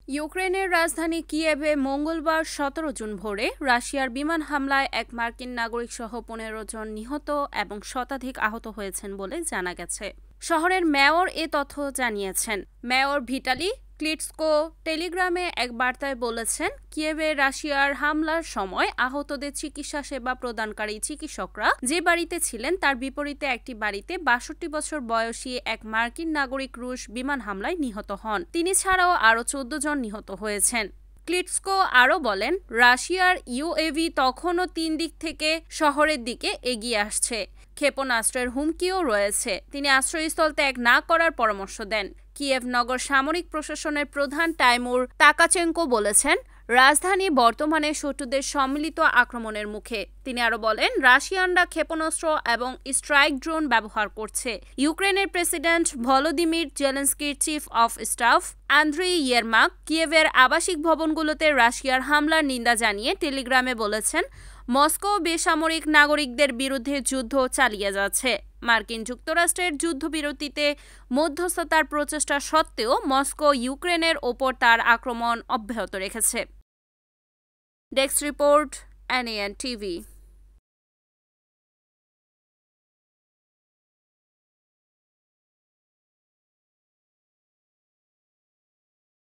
ইউক্রেনের রাজধানী কিয়েভে মঙ্গলবার ১৭ জুন ভোরে রাশিয়ার বিমান হামলায় এক মার্কিন নাগরিক সহ ১৫ জন নিহত এবং শতাধিক আহত হয়েছেন বলে জানা গেছে। শহরের মেয়র এ তথ্য জানিয়েছেন। মেয়র ভিটালি ক্লিটসকো টেলিগ্রামে এক বার্তায় বলেছেন, কিয়েভে রাশিয়ার হামলার সময় আহতদের চিকিৎসা সেবা প্রদানকারী চিকিৎসকরা যে বাড়িতে ছিলেন তার বিপরীতে একটি বাড়িতে ৬২ বছর বয়সী এক মার্কিন নাগরিক রুশ বিমান হামলায় নিহত হন। তিনি ছাড়াও আরও ১৪ জন নিহত হয়েছেন। ক্লিটসকো আরও বলেন, রাশিয়ার ইউএভি তখনও ৩ দিক থেকে শহরের দিকে এগিয়ে আসছে। ক্ষেপণাস্ত্রের হুমকিও রয়েছে। তিনি আশ্রয়স্থল ত্যাগ না করার পরামর্শ দেন। কিয়েভ নগর সামরিক প্রশাসনের প্রধান টাইমুর তাকাচেঙ্কো বলেছেন, রাজধানী বর্তমানে শত্রুদের সম্মিলিত আক্রমণের মুখে। তিনি আরও বলেন, রাশিয়ানরা ক্ষেপণাস্ত্র এবং স্ট্রাইক ড্রোন ব্যবহার করছে। ইউক্রেনের প্রেসিডেন্ট ভলোদিমির জেলেনস্কির chief of staff Andriy Yermak কিয়েভের আবাসিক ভবনগুলোতে রাশিয়ার হামলার নিন্দা জানিয়ে টেলিগ্রামে বলেছেন, মস্কো বেসামরিক নাগরিকদের বিরুদ্ধে যুদ্ধ চালিয়ে যাচ্ছে। মার্কিন যুক্তরাষ্ট্রের যুদ্ধবিরতিতে মধ্যস্থতার প্রচেষ্টা সত্ত্বেও মস্কো ইউক্রেনের ওপর তার আক্রমণ অব্যাহত রেখেছে। Desk report, NAN TV।